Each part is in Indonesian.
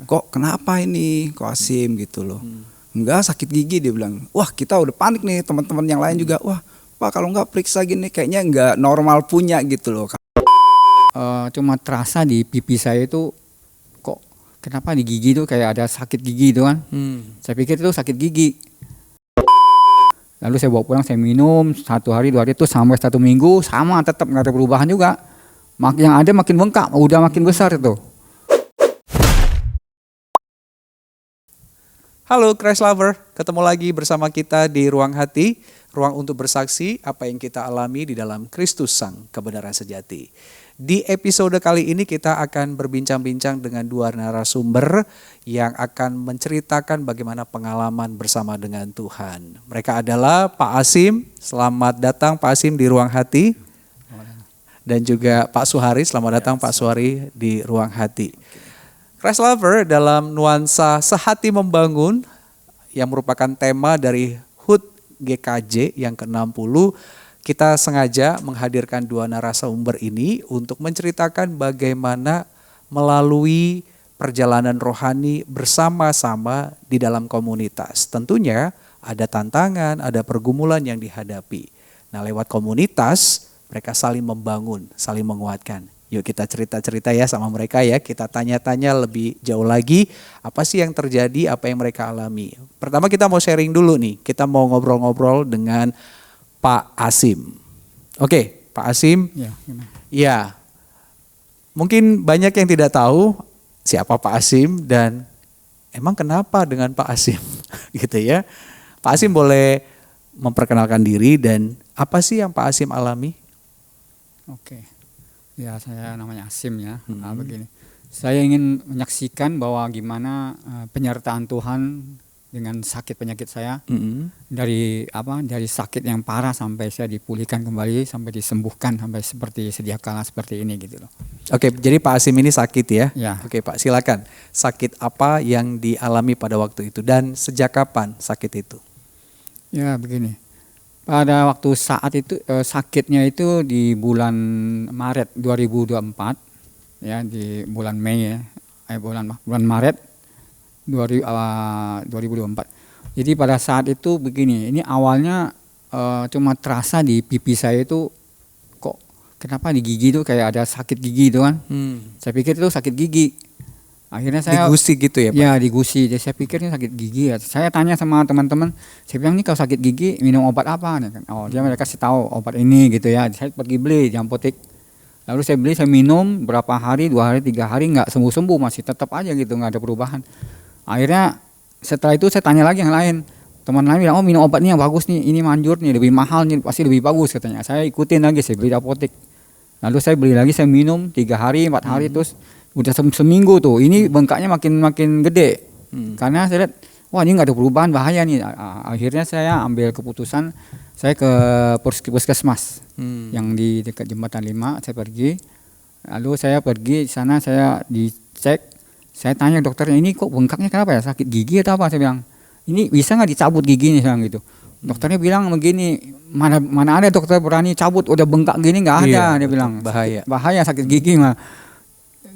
kok kenapa ini, kok Asim gitu loh. Enggak, sakit gigi, dia bilang. Wah, kita udah panik nih, teman-teman yang lain juga. Wah, Pak, kalau nggak periksa gini kayaknya nggak normal punya gitu loh. Cuma terasa di pipi saya itu kok kenapa di gigi itu kayak ada sakit gigi itu kan. Saya pikir itu sakit gigi. Lalu saya bawa pulang, saya minum 1 hari 2 hari itu sampai 1 minggu sama, tetap nggak ada perubahan juga. Yang ada makin bengkak, udah makin besar itu. Halo Christ Lover, ketemu lagi bersama kita di Ruang Hati, ruang untuk bersaksi apa yang kita alami di dalam Kristus Sang Kebenaran Sejati. Di episode kali ini kita akan berbincang-bincang dengan 2 narasumber yang akan menceritakan bagaimana pengalaman bersama dengan Tuhan. Mereka adalah Pak Asim, selamat datang Pak Asim di Ruang Hati. Dan juga Pak Suhari, selamat datang Pak Suhari di Ruang Hati. Christ Lover dalam nuansa sehati membangun yang merupakan tema dari HUT GKJ yang ke-60, kita sengaja menghadirkan 2 narasumber ini untuk menceritakan bagaimana melalui perjalanan rohani bersama-sama di dalam komunitas. Tentunya ada tantangan, ada pergumulan yang dihadapi. Nah, lewat komunitas mereka saling membangun, saling menguatkan. Yuk kita cerita-cerita ya sama mereka ya, kita tanya-tanya lebih jauh lagi apa sih yang terjadi, apa yang mereka alami. Pertama kita mau sharing dulu nih, kita mau ngobrol-ngobrol dengan Pak Asim. Oke, Pak Asim. Ya, mungkin banyak yang tidak tahu siapa Pak Asim dan emang kenapa dengan Pak Asim gitu ya. Pak Asim boleh memperkenalkan diri dan apa sih yang Pak Asim alami? Oke. Ya, saya namanya Asim ya. Begini, saya ingin menyaksikan bahwa gimana penyertaan Tuhan dengan sakit penyakit saya, dari sakit yang parah sampai saya dipulihkan kembali, sampai disembuhkan sampai seperti sedia kala seperti ini gitu loh. Oke, jadi Pak Asim ini sakit ya? Ya. Oke Pak, silakan. Sakit apa yang dialami pada waktu itu dan sejak kapan sakit itu? Ya begini. Pada waktu saat itu sakitnya itu di bulan Maret 2024 ya, di bulan Mei ya, bulan Maret 2024. Jadi pada saat itu begini, ini awalnya cuma terasa di pipi saya itu kok kenapa di gigi itu kayak ada sakit gigi itu kan. Saya pikir itu sakit gigi. Akhirnya saya digusi gitu ya Pak? Ya digusi, jadi saya pikir ini sakit gigi ya. Saya tanya sama teman-teman, saya bilang ini kalau sakit gigi minum obat apa? Oh dia mereka kasih tahu obat ini gitu ya. Saya pergi beli di apotek. Lalu saya beli, saya minum berapa hari, 2 hari, 3 hari nggak sembuh-sembuh, masih tetap aja gitu, nggak ada perubahan. Akhirnya setelah itu saya tanya lagi yang lain. Teman lain bilang, oh minum obat ini yang bagus nih, ini manjur nih, lebih mahal nih, pasti lebih bagus katanya. Saya ikutin lagi, saya beli di apotek. Lalu saya beli lagi, saya minum 3 hari, 4 hari terus. Udah seminggu tuh, ini bengkaknya makin gede. Karena saya lihat, wah ini nggak ada perubahan, bahaya nih. Akhirnya saya ambil keputusan, saya ke puskesmas yang di dekat Jembatan 5, saya pergi. Lalu saya pergi di sana, saya dicek, saya tanya dokternya, ini kok bengkaknya kenapa ya, sakit gigi atau apa? Saya bilang, ini bisa nggak dicabut giginya, saya bilang gitu. Dokternya bilang begini, mana ada dokter berani cabut, udah bengkak gini nggak ada, dia bilang. Bahaya sakit gigi mah.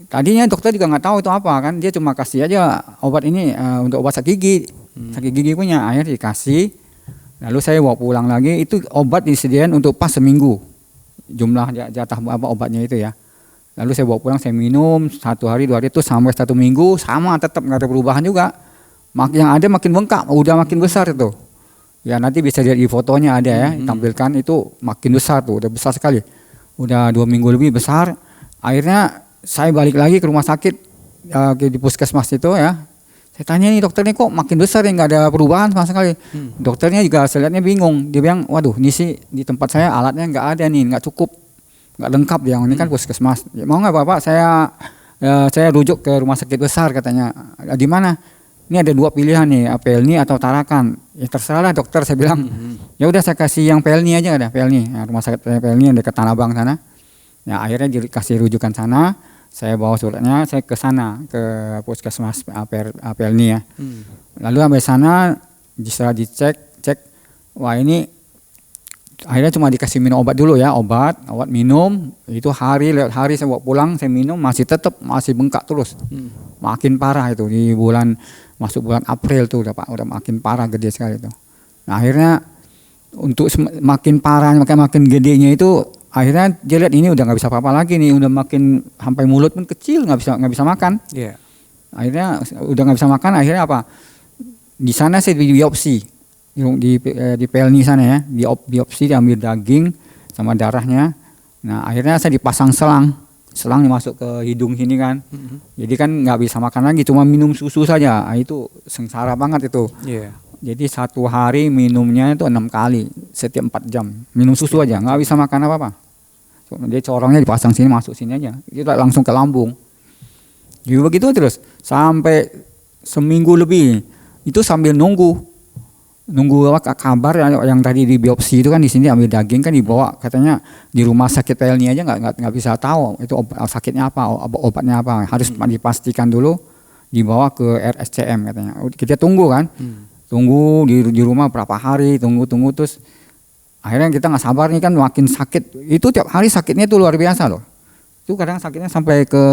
Tadinya dokter juga nggak tahu itu apa kan, dia cuma kasih aja obat ini untuk obat sakit gigi, sakit gigi punya. Akhirnya dikasih, lalu saya bawa pulang lagi, itu obat disediain untuk pas seminggu, jumlah jatah obatnya itu ya. Lalu saya bawa pulang, saya minum 1 hari 2 hari itu sampai 1 minggu sama, tetap nggak ada perubahan juga. Yang ada makin bengkak, udah makin besar itu. Ya nanti bisa lihat di fotonya ada ya, tampilkan itu makin besar tuh, udah besar sekali, udah 2 minggu lebih besar. Akhirnya saya balik lagi ke rumah sakit di puskesmas itu ya. Saya tanya nih dokternya kok makin besar ya, nggak ada perubahan sama sekali. Dokternya juga saya lihatnya bingung. Dia bilang, waduh ini sih di tempat saya alatnya nggak ada nih, nggak cukup, nggak lengkap dia. Ini kan puskesmas. Ya, mau nggak Bapak saya rujuk ke rumah sakit besar katanya. Di mana? Ini ada 2 pilihan nih, Pelni atau Tarakan. Ya terserah lah dokter, saya bilang. Ya udah saya kasih yang Pelni aja, ada Pelni. Nah, rumah sakit Pelni yang dekat Tanah Abang sana. Ya akhirnya dikasih rujukan sana. Saya bawa suratnya, saya ke sana, ke puskesmas Pelni ya. Lalu sampai sana, setelah cek, wah ini akhirnya cuma dikasih minum obat dulu ya, obat minum, itu hari lewat hari saya bawa pulang, saya minum masih bengkak terus. Makin parah itu di masuk bulan April tuh udah makin parah, gede sekali itu. Nah, akhirnya untuk makin parah, makin gedenya itu akhirnya dia lihat ini udah nggak bisa apa-apa lagi nih, udah makin sampai mulut pun kecil, nggak bisa makan. Akhirnya udah nggak bisa makan, akhirnya apa? Di sana saya biopsi. Di Pelni sana ya, biopsi diambil daging sama darahnya. Nah, akhirnya saya dipasang selang dimasuk ke hidung sini kan. Jadi kan nggak bisa makan lagi, cuma minum susu saja. Nah, itu sengsara banget itu. Jadi satu hari minumnya itu 6 kali setiap 4 jam, minum susu aja, nggak bisa makan apa-apa. Dia corongnya dipasang sini, masuk sini aja, itu langsung ke lambung. Jadi begitu terus sampai seminggu lebih. Itu sambil nunggu kabar yang tadi di biopsi itu kan, di sini ambil daging kan dibawa, katanya di rumah sakit Pelni aja nggak bisa tahu itu sakitnya apa, obatnya apa, harus dipastikan dulu dibawa ke RSCM katanya. Kita tunggu kan, tunggu di rumah berapa hari, tunggu terus akhirnya kita nggak sabar nih kan, makin sakit itu tiap hari, sakitnya itu luar biasa loh. Itu kadang sakitnya sampai ke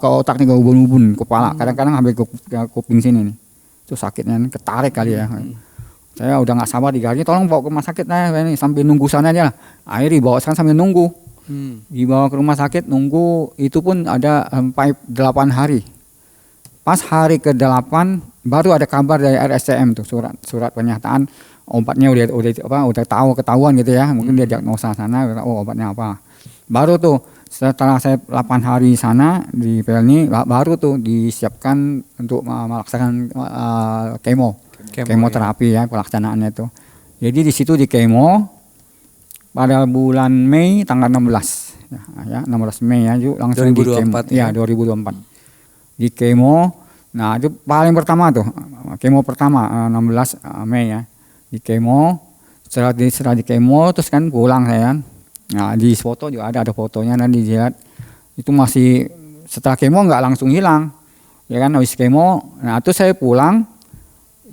otak nih, ke ubun-ubun kepala, kadang-kadang sampai ke kuping sini nih. Itu sakitnya ketarik kali ya. Saya udah nggak sabar digarinya, tolong bawa ke rumah sakit nah, ini sambil nunggu sana aja lah. Akhirnya dibawa sambil nunggu. Dibawa ke rumah sakit nunggu, itu pun ada sampai 8 hari. Pas hari ke-8 baru ada kabar dari RSCM tuh, surat pernyataan obatnya udah ketahuan gitu ya. Mungkin dia diagnosa sana, obatnya apa. Baru tuh setelah saya 8 hari sana di Pelni, baru tuh disiapkan untuk melaksanakan kemoterapi ya, pelaksanaannya itu. Jadi di situ di kemo pada bulan Mei tanggal 16 ya, 16 Mei ya, langsung 2024 di kemo, ya 2024 di kemo. Nah, itu paling pertama tuh kemo pertama 16 Mei ya, di kemo. Setelah di kemo terus kan pulang saya. Nah, di foto juga ada fotonya, nanti dilihat itu masih setelah kemo nggak langsung hilang ya kan, habis kemo. Nah, terus saya pulang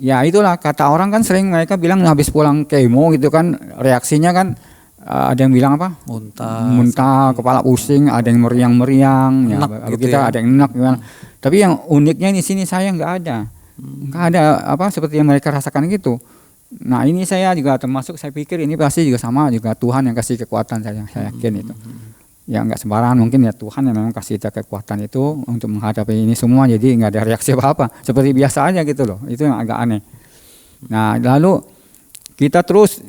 ya, itulah kata orang kan, sering mereka bilang habis pulang kemo gitu kan, reaksinya kan ada yang bilang apa, muntah, kepala pusing, ada yang meriang ya, gitu ya. Ada yang enak gimana. Tapi yang uniknya di sini saya nggak ada apa seperti yang mereka rasakan gitu. Nah, ini saya juga termasuk, saya pikir ini pasti juga sama, juga Tuhan yang kasih kekuatan, saya yakin itu. Ya nggak sembarangan, mungkin ya Tuhan yang memang kasih kita kekuatan itu untuk menghadapi ini semua, jadi nggak ada reaksi apa-apa, seperti biasa aja gitu loh. Itu yang agak aneh. Nah, lalu kita terus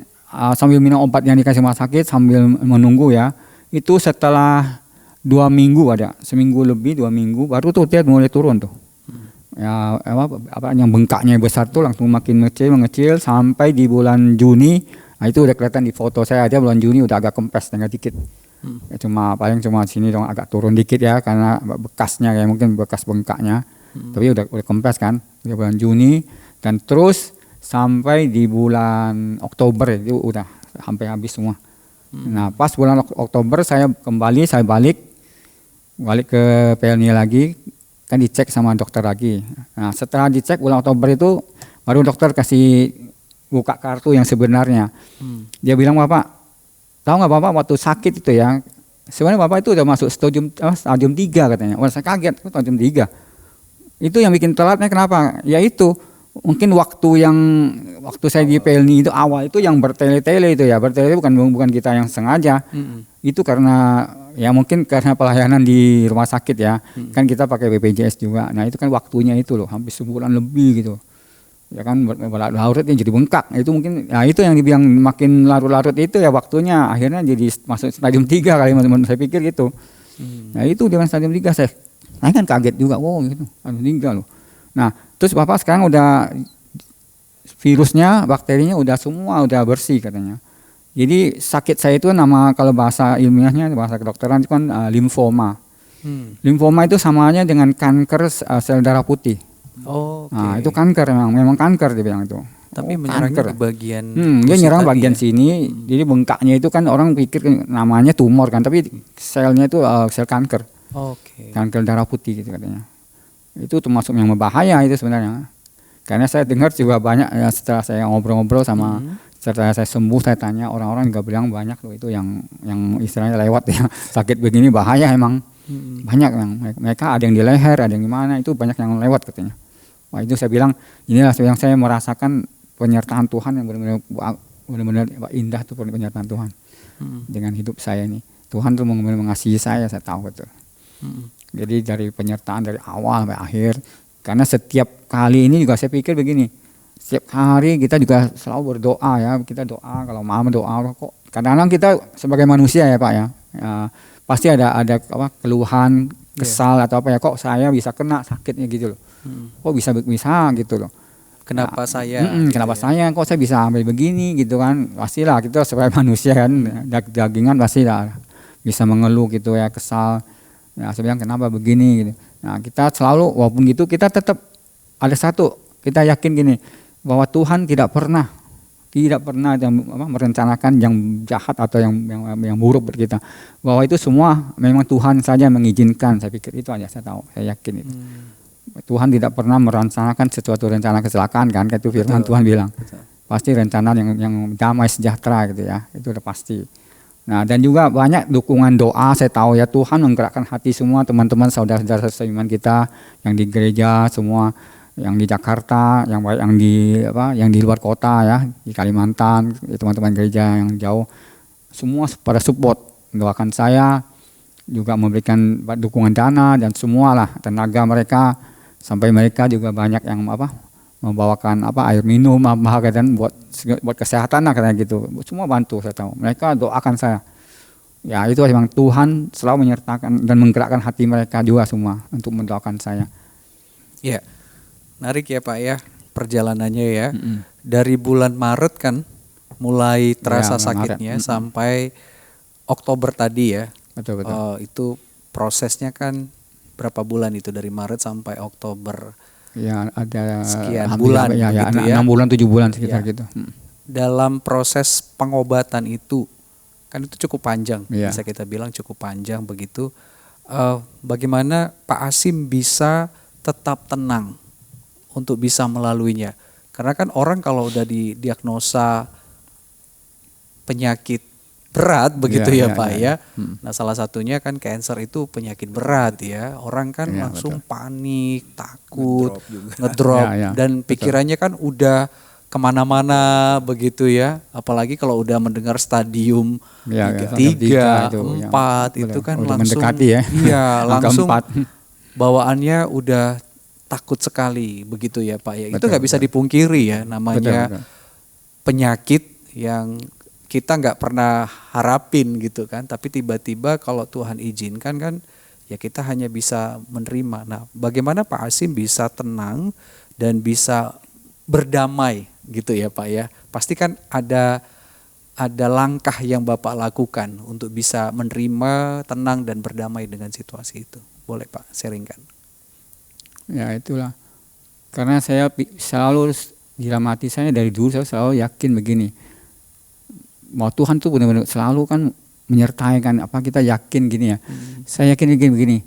sambil minum obat yang dikasih rumah sakit, sambil menunggu ya. Itu setelah 2 minggu, ada seminggu lebih, 2 minggu, baru tuh dia mulai turun tuh. Ya apa yang bengkaknya besar tuh langsung makin mengecil sampai di bulan Juni. Nah, itu udah kelihatan di foto saya aja, bulan Juni udah agak kempes tinggal dikit. Ya, cuma sini dong agak turun dikit ya, karena bekasnya kayak mungkin bekas bengkaknya. Tapi udah kempes kan di bulan Juni, dan terus sampai di bulan Oktober itu udah sampai habis semua. Nah, pas bulan Oktober saya balik ke Pelni lagi. Kan dicek sama dokter lagi. Nah, setelah dicek bulan Oktober itu baru dokter kasih buka kartu yang sebenarnya. Dia bilang, Bapak, tahu nggak Bapak waktu sakit itu ya, sebenarnya Bapak itu udah masuk stadium 3 katanya. Wah, saya kaget, stadium 3. Itu yang bikin telatnya kenapa? Ya itu mungkin waktu saya di Pelni itu awal itu yang bertele-tele itu ya, bertele bukan kita yang sengaja. Itu karena ya mungkin karena pelayanan di rumah sakit ya, kan kita pakai BPJS juga. Nah, itu kan waktunya itu loh, hampir sebulan lebih gitu. Ya kan berlarut yang jadi bengkak. Itu mungkin ya itu yang dibilang makin larut-larut itu ya waktunya, akhirnya jadi masuk stadium 3 kali saya pikir gitu. Nah, itu dengan stadium 3 saya kan kaget juga, wow gitu, stadium 3 loh. Nah, terus Bapak sekarang udah virusnya, bakterinya udah semua udah bersih katanya. Jadi sakit saya itu nama, kalau bahasa ilmiahnya, bahasa kedokteran itu kan limfoma. Limfoma itu samanya dengan kanker sel darah putih. Nah, itu kanker, memang kanker dia bilang itu. Tapi menyerangnya ke bagian dia nyerang bagian sini. Jadi bengkaknya itu kan orang pikir namanya tumor kan, tapi selnya itu sel kanker. Kanker darah putih gitu katanya. Itu termasuk yang berbahaya itu sebenarnya. Karena saya dengar juga banyak ya, setelah saya ngobrol-ngobrol sama Setelah saya sembuh, saya tanya orang-orang juga bilang banyak loh itu yang istilahnya lewat ya. Sakit begini bahaya emang. Banyak yang mereka ada yang di leher, ada yang di mana, itu banyak yang lewat katanya. Wah, itu saya bilang inilah yang saya merasakan penyertaan Tuhan yang benar-benar indah tuh penyertaan Tuhan. Dengan hidup saya ini. Tuhan tuh benar-benar mengasihi saya tahu betul. Jadi dari penyertaan dari awal sampai akhir, karena setiap kali ini juga saya pikir begini, setiap hari kita juga selalu berdoa ya, kita doa kalau malam doa kok. Kadang-kadang kita sebagai manusia ya Pak ya, pasti ada keluhan, kesal atau apa ya, kok saya bisa kena sakitnya gitu loh. Kok bisa gitu loh. Kenapa Nah, saya? kenapa saya? Kok saya bisa sampai begini gitu kan? Pastilah kita sebagai manusia kan, dagingan pastilah bisa mengeluh gitu ya, kesal. Nah, saya bilang kenapa begini gitu. Nah, kita selalu walaupun gitu kita tetap ada satu, kita yakin gini bahwa Tuhan tidak pernah merencanakan yang jahat atau yang buruk buat kita. Bahwa itu semua memang Tuhan saja mengizinkan. Saya pikir itu aja saya tahu, saya yakin itu. Tuhan tidak pernah merencanakan sesuatu rencana kecelakaan kan, kayak itu firman Tuhan bilang. Pasti rencana yang damai sejahtera gitu ya, itu udah pasti. Nah, dan juga banyak dukungan doa, saya tahu ya, Tuhan menggerakkan hati semua teman-teman saudara-saudara seiman kita yang di gereja semua, yang di Jakarta, yang di luar kota ya, di Kalimantan, teman-teman gereja yang jauh, semua pada support, doakan saya, juga memberikan dukungan dana dan semualah tenaga mereka, sampai mereka juga banyak yang membawakan air minum dan buat kesehatan lah katanya gitu. Semua bantu, saya tahu. Mereka doakan saya. Ya itu memang Tuhan selalu menyertakan dan menggerakkan hati mereka juga semua untuk mendoakan saya. Ya, menarik ya Pak ya perjalanannya ya. Dari bulan Maret kan mulai terasa sakitnya sampai Oktober tadi ya. Betul. Itu prosesnya kan berapa bulan itu dari Maret sampai Oktober? Ya ada sekian bulan ya, gitu 6 bulan 7 bulan sekitar gitu. Dalam proses pengobatan itu kan itu cukup panjang, ya. Bisa kita bilang cukup panjang begitu. Bagaimana Pak Asim bisa tetap tenang untuk bisa melaluinya? Karena kan orang kalau udah didiagnosa penyakit berat begitu ya Pak ya. Nah salah satunya kan cancer itu penyakit berat ya. Orang kan langsung panik, takut, ngedrop dan pikirannya kan udah kemana-mana begitu ya. Apalagi kalau udah mendengar stadium 3, 4 itu kan langsung mendekati ya. Iya langsung bawaannya udah takut sekali begitu ya Pak ya. Itu nggak bisa dipungkiri ya, namanya penyakit yang kita nggak pernah harapin gitu kan, tapi tiba-tiba kalau Tuhan izinkan kan ya kita hanya bisa menerima. Nah bagaimana Pak Asim bisa tenang dan bisa berdamai gitu ya Pak ya? Pasti kan ada langkah yang Bapak lakukan untuk bisa menerima, tenang dan berdamai dengan situasi itu. Boleh Pak sharingkan? Ya itulah, karena saya selalu dalam hati saya dari dulu saya selalu yakin begini, bahwa Tuhan tuh benar-benar selalu kan menyertai kan, kita yakin gini ya. Saya yakin begini,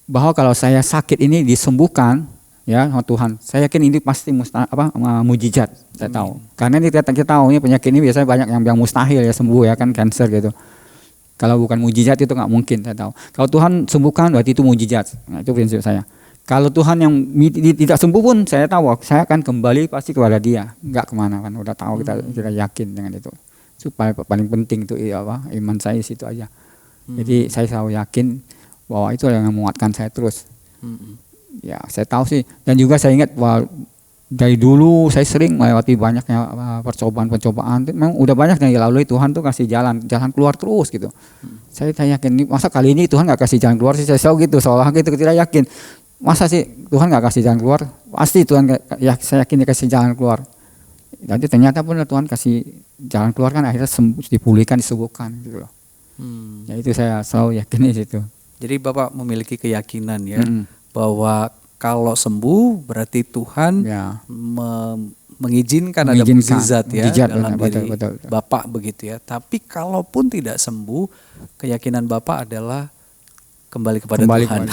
bahwa kalau saya sakit ini disembuhkan ya sama Tuhan, saya yakin ini pasti mujizat, saya tahu. Karena ini kita tahu ini penyakit ini biasanya banyak yang mustahil ya sembuh ya kan, cancer gitu. Kalau bukan mujizat itu nggak mungkin, saya tahu. Kalau Tuhan sembuhkan berarti itu mujizat. Nah, itu prinsip saya. Kalau Tuhan yang tidak sembuh pun saya tahu saya akan kembali pasti kepada Dia, nggak kemana kan. Udah tahu kita yakin dengan itu. Supaya paling penting itu iman saya situ aja. Jadi saya selalu yakin bahwa itu yang menguatkan saya terus. Ya saya tahu sih, dan juga saya ingat bahwa dari dulu saya sering melewati banyaknya percobaan. Memang udah banyak yang dilalui, Tuhan tuh kasih jalan keluar terus gitu. Saya yakin masa kali ini Tuhan nggak kasih jalan keluar sih, saya selalu gitu, seolah gitu tidak yakin. Masa sih Tuhan nggak kasih jalan keluar? Pasti Tuhan saya yakin dia kasih jalan keluar. Jadi ternyata pun Tuhan kasih jalan keluar kan, akhirnya dipulihkan, disembuhkan gitu loh. Ya itu saya selalu yakin di situ. Jadi Bapak memiliki keyakinan ya bahwa kalau sembuh berarti Tuhan mengizinkan ada mukjizat ya dalam diri Bapak begitu ya. Tapi kalaupun tidak sembuh, keyakinan Bapak adalah kembali kepada Tuhan.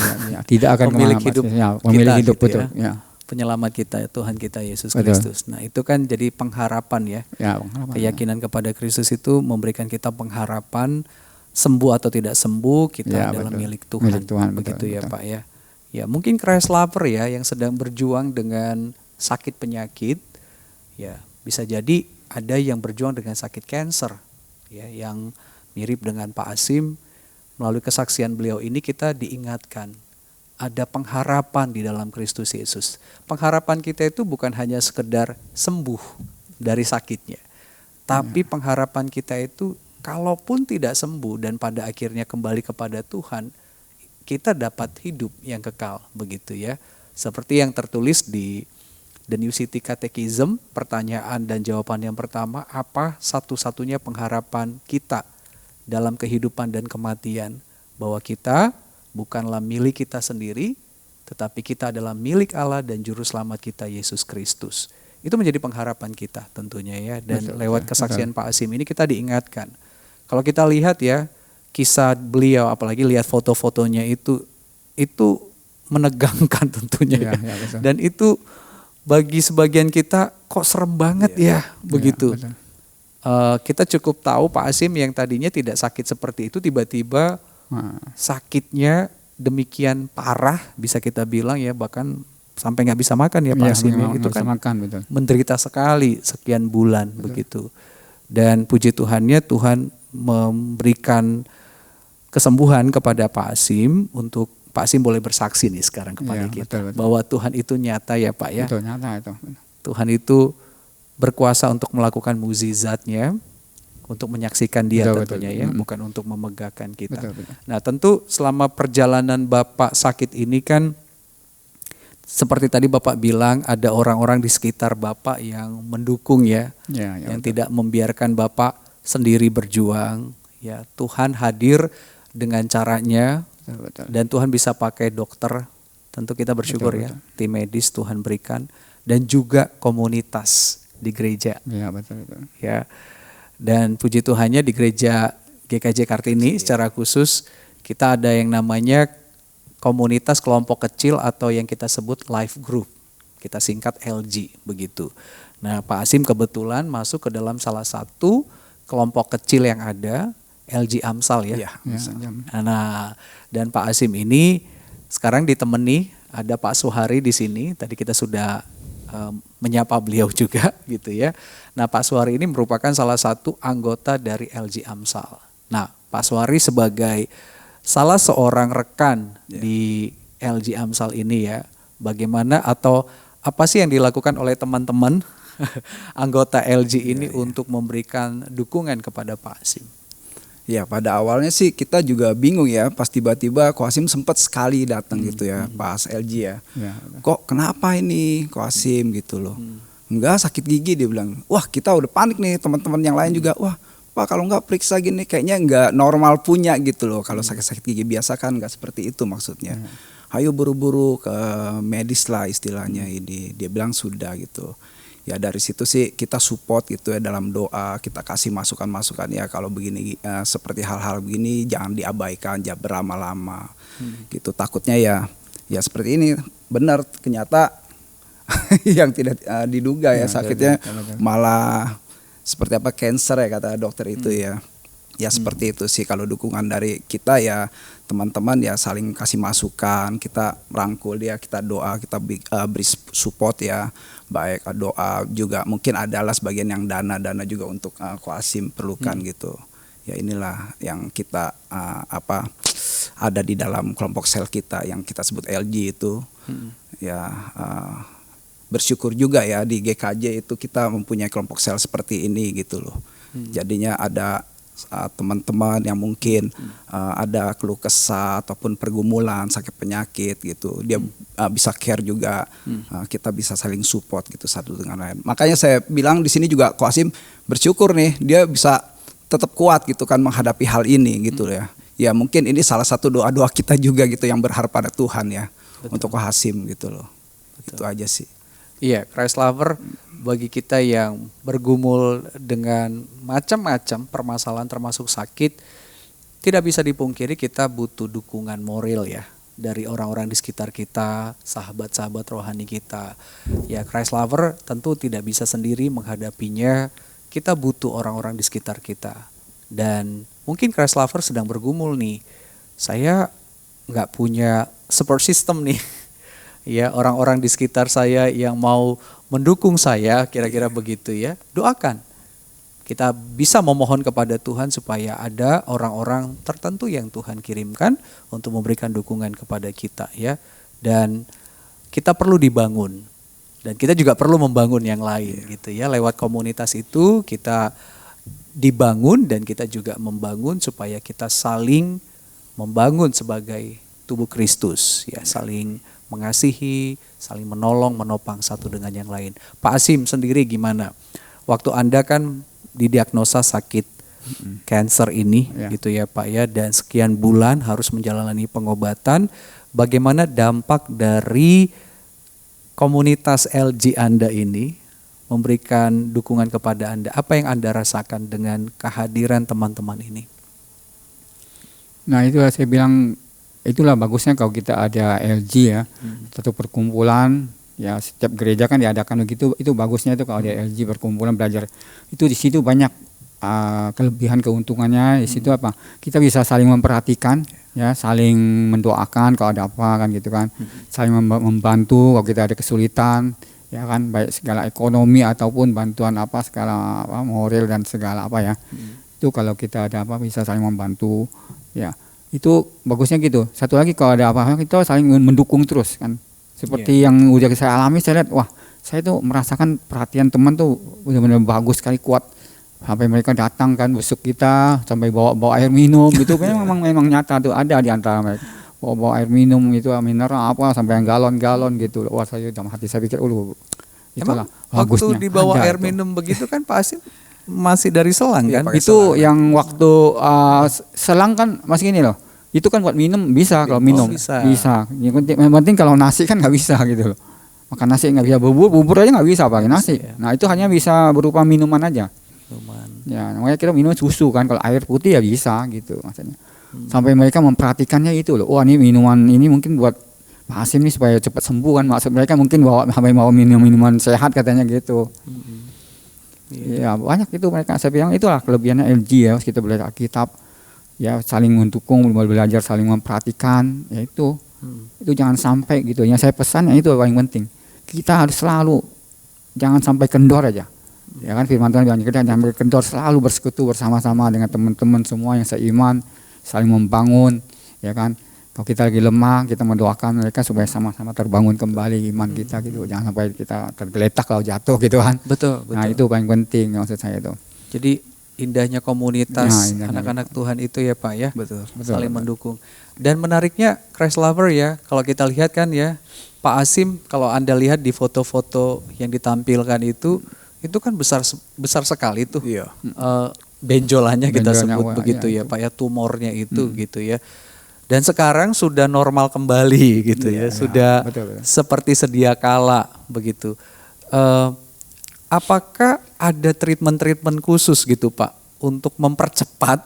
Tidak akan memiliki hidup, memiliki hidup gitu betul. Ya. penyelamat kita, Tuhan kita Yesus Betul. Kristus. Nah itu kan jadi pengharapan ya. Ya, pengharapan. Keyakinan kepada Kristus itu memberikan kita pengharapan sembuh atau tidak sembuh kita Ya, adalah betul. milik Tuhan. Milik Tuhan, Begitu betul, ya betul. Pak ya. Ya mungkin Christ lover ya yang sedang berjuang dengan sakit penyakit. Ya bisa jadi ada yang berjuang dengan sakit kanker. Ya yang mirip dengan Pak Asim. Melalui kesaksian beliau ini kita diingatkan ada pengharapan di dalam Kristus Yesus. Pengharapan kita itu bukan hanya sekedar sembuh dari sakitnya. Tapi pengharapan kita itu kalaupun tidak sembuh dan pada akhirnya kembali kepada Tuhan, kita dapat hidup yang kekal, begitu ya. Seperti yang tertulis di The New City Catechism, pertanyaan dan jawaban yang pertama, apa satu-satunya pengharapan kita dalam kehidupan dan kematian? Bahwa kita bukanlah milik kita sendiri, tetapi kita adalah milik Allah dan Juru Selamat kita Yesus Kristus. Itu menjadi pengharapan kita tentunya ya. Dan Betul, lewat betul, kesaksian Pak Asim ini kita diingatkan. Kalau kita lihat ya, kisah beliau, apalagi lihat foto-fotonya itu menegangkan tentunya. Ya, ya, betul. Dan itu bagi sebagian kita kok serem banget ya, begitu. betul. Kita cukup tahu Pak Asim yang tadinya tidak sakit seperti itu tiba-tiba sakitnya demikian parah bisa kita bilang ya, bahkan sampai nggak bisa makan ya Pak Asim ya. Itu kan makan, betul. menderita sekali sekian bulan begitu. Dan puji Tuhannya Tuhan memberikan kesembuhan kepada Pak Asim untuk Pak Asim boleh bersaksi nih sekarang kepada Ya, kita betul, betul. bahwa Tuhan itu nyata ya Pak ya. Betul, nyata itu. Tuhan itu berkuasa untuk melakukan mukjizatnya, untuk menyaksikan Dia Betul, tentunya betul. ya, bukan untuk memegahkan kita. Betul, betul. Nah tentu selama perjalanan Bapak sakit ini kan seperti tadi Bapak bilang ada orang-orang di sekitar Bapak yang mendukung ya, Ya, ya, yang betul. tidak membiarkan Bapak sendiri berjuang. Ya Tuhan hadir dengan caranya Betul, betul. dan Tuhan bisa pakai dokter. Tentu kita bersyukur Betul, ya, tim medis Tuhan berikan dan juga komunitas di gereja Ya, betul, betul. ya. Dan puji Tuhannya di gereja GKJ Kartini secara khusus kita ada yang namanya komunitas kelompok kecil atau yang kita sebut life group. Kita singkat LG begitu. Nah, Pak Asim kebetulan masuk ke dalam salah satu kelompok kecil yang ada, LG Amsal ya. Iya, Ya, Nah, dan Pak Asim ini sekarang ditemani ada Pak Suhari di sini. Tadi kita sudah menyapa beliau juga gitu ya. Nah, Pak Suhari ini merupakan salah satu anggota dari LG Amsal. Nah, Pak Suhari sebagai salah seorang rekan di LG Amsal ini ya, bagaimana atau apa sih yang dilakukan oleh teman-teman anggota LG ini untuk memberikan dukungan kepada Pak Asim? Ya pada awalnya sih kita juga bingung ya, pas tiba-tiba Koasim sempat sekali datang gitu ya pas LG ya. Ya, Kok kenapa ini Koasim gitu loh. Enggak, sakit gigi, dia bilang. Wah kita udah panik nih, teman-teman yang lain juga. Wah Pak kalau nggak periksa gini kayaknya nggak normal punya gitu loh. Kalau sakit-sakit gigi biasa kan nggak seperti itu maksudnya. Ayo buru-buru ke medis lah istilahnya ini. Dia bilang sudah gitu. Ya dari situ sih kita support gitu ya dalam doa, kita kasih masukan-masukan ya kalau begini seperti hal-hal begini jangan diabaikan, jangan berlama-lama gitu. Takutnya ya seperti ini benar ternyata yang tidak diduga ya sakitnya malah seperti apa cancer ya kata dokter itu ya. Ya seperti itu sih, kalau dukungan dari kita ya teman-teman ya saling kasih masukan, kita rangkul dia, kita doa, kita beri support ya, baik doa juga mungkin adalah sebagian yang dana juga untuk Koasim perlukan gitu. Ya inilah yang kita ada di dalam kelompok sel kita yang kita sebut LG itu. Ya bersyukur juga ya di GKJ itu kita mempunyai kelompok sel seperti ini gitu loh. Jadinya ada teman-teman yang mungkin ada keluh kesah ataupun pergumulan sakit penyakit gitu, dia bisa care juga, kita bisa saling support gitu satu dengan lain. Makanya saya bilang di sini juga Koasim bersyukur nih dia bisa tetap kuat gitu kan menghadapi hal ini gitu ya. Ya mungkin ini salah satu doa-doa kita juga gitu yang berharap pada Tuhan ya. Betul. Untuk Koasim gitu loh. Betul. Itu aja sih. Iya, Christ lover bagi kita yang bergumul dengan macam-macam permasalahan termasuk sakit, tidak bisa dipungkiri kita butuh dukungan moral ya. dari orang-orang di sekitar kita, sahabat-sahabat rohani kita. Ya, Christ lover tentu tidak bisa sendiri menghadapinya. Kita butuh orang-orang di sekitar kita. Dan mungkin Christ lover sedang bergumul nih. Saya nggak punya support system nih. Ya, orang-orang di sekitar saya yang mau mendukung saya, kira-kira begitu ya. Doakan. Kita bisa memohon kepada Tuhan supaya ada orang-orang tertentu yang Tuhan kirimkan untuk memberikan dukungan kepada kita ya. Dan kita perlu dibangun. Dan kita juga perlu membangun yang lain gitu ya. Lewat komunitas itu kita dibangun dan kita juga membangun supaya kita saling membangun sebagai tubuh Kristus ya, saling mengasihi, saling menolong, menopang satu dengan yang lain. Pak Asim sendiri gimana? Waktu Anda kan didiagnosa sakit cancer ini gitu ya Pak ya, dan sekian bulan harus menjalani pengobatan. Bagaimana dampak dari komunitas LG Anda ini memberikan dukungan kepada Anda? Apa yang Anda rasakan dengan kehadiran teman-teman ini? Nah itu saya bilang, itulah bagusnya kalau kita ada LG ya, satu perkumpulan. Ya setiap gereja kan diadakan begitu, itu bagusnya itu kalau ada LG perkumpulan belajar. Itu di situ banyak kelebihan keuntungannya. Di situ apa? Kita bisa saling memperhatikan, ya, saling mendoakan kalau ada apa kan gitu kan. Saling membantu kalau kita ada kesulitan, ya kan, baik segala ekonomi ataupun bantuan apa segala apa moral dan segala apa ya. Itu kalau kita ada apa bisa saling membantu, ya. Itu bagusnya gitu. Satu lagi kalau ada apa kita saling mendukung terus kan. Seperti yang udah saya alami, saya lihat, wah saya tuh merasakan perhatian teman tuh benar-benar bagus sekali, kuat. Sampai mereka datang kan besuk kita, sampai bawa air minum gitu. memang nyata tuh ada di antara mereka. Bawa air minum itu mineral apa sampai yang galon-galon gitu. Wah saya dalam hati saya pikir, itulah bagusnya. Waktu dibawa air minum begitu kan Pak Asim masih dari selang kan? Itu selang. Yang waktu selang kan masih gini loh. Itu kan buat minum bisa, kalau minum bisa. Yang penting kalau nasi kan nggak bisa gitu loh. Makan nasi nggak bisa, bubur aja nggak bisa pakai nasi. Nah itu hanya bisa berupa minuman aja. Ya namanya kita minum susu kan, kalau air putih ya bisa gitu maksudnya. Sampai mereka memperhatikannya itu loh. Wah ini minuman ini mungkin buat Pak Asim nih supaya cepat sembuh kan. Maksud mereka mungkin sampai mau minum minuman sehat katanya gitu. Ya banyak itu mereka. Saya bilang itulah kelebihannya LG ya, kita belajar Alkitab. Ya saling mendukung, belajar saling memperhatikan, ya itu jangan sampai gitu. Yang saya pesan itu paling penting, kita harus selalu jangan sampai kendor aja, ya kan, firman Tuhan bilang kita jangan sampai kendor, selalu bersekutu bersama-sama dengan teman-teman semua yang seiman, saling membangun, ya kan. Kalau kita lagi lemah, kita mendoakan mereka supaya sama-sama terbangun kembali iman kita gitu, jangan sampai kita tergeletak kalau jatuh gitu kan. Betul. Nah itu paling penting maksud saya itu. Jadi indahnya komunitas anak-anak Tuhan itu ya Pak ya, saling mendukung. Dan menariknya Christ lover ya, kalau kita lihat kan ya Pak Asim, kalau Anda lihat di foto-foto yang ditampilkan itu kan besar sekali tuh. Benjolannya kita sebut begitu ya Pak ya, tumornya itu gitu ya. Dan sekarang sudah normal kembali gitu ya, sudah betul. Seperti sedia kala begitu. Apakah ada treatment khusus gitu Pak untuk mempercepat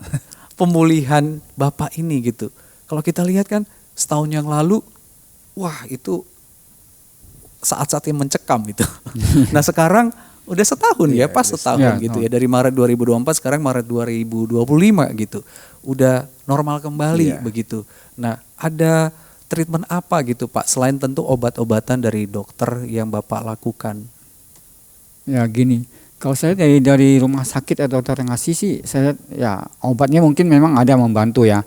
pemulihan Bapak ini gitu? Kalau kita lihat kan setahun yang lalu, wah itu saat-saat yang mencekam gitu. Nah sekarang udah setahun setahun gitu ya, dari Maret 2024 sekarang Maret 2025 gitu. Udah normal kembali begitu. Nah ada treatment apa gitu Pak selain tentu obat-obatan dari dokter yang Bapak lakukan? Ya gini, kalau saya dari rumah sakit atau dokter yang ngasih sih, saya lihat ya obatnya mungkin memang ada membantu ya.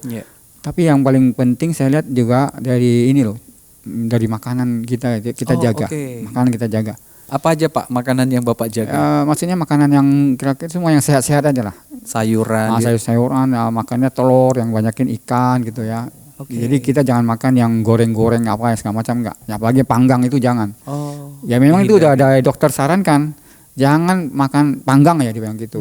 Tapi yang paling penting saya lihat juga dari ini loh, dari makanan kita jaga. Makanan kita jaga. Apa aja Pak makanan yang Bapak jaga? Maksudnya makanan yang kira-kira semua yang sehat-sehat aja lah. Sayuran. Sayur-sayuran, makannya telur, yang banyakin ikan gitu ya. Jadi kita jangan makan yang goreng-goreng apa ya segala macam enggak. Ya, apalagi panggang itu jangan. Ya memang itu udah ada dokter sarankan. Jangan makan panggang ya dia bilang gitu.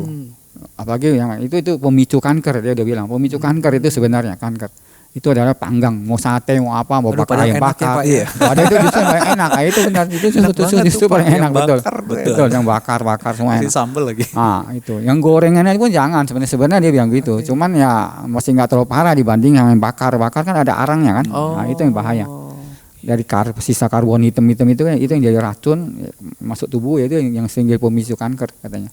Apalagi yang itu pemicu kanker, dia udah bilang pemicu kanker itu sebenarnya kanker. itu adalah panggang, mau sate mau apa, mau Aduh, bakar padahal ayam enak ya, bakar. Pak, ya. Ada itu justru yang paling enak. Itu benar, itu Enak banget justru tuh, Pak, paling yang enak, betul. bakar, Betul, yang bakar semua Kasih enak. sambal lagi. Ah, itu. Yang gorengannya pun jangan, sebenarnya dia bilang gitu. Cuman ya masih nggak terlalu parah dibanding yang bakar. Bakar kan ada arangnya kan. Nah, itu yang bahaya. Dari sisa karbon hitam itu kan itu yang jadi racun masuk tubuh, ya itu yang sehingga pemicu kanker katanya.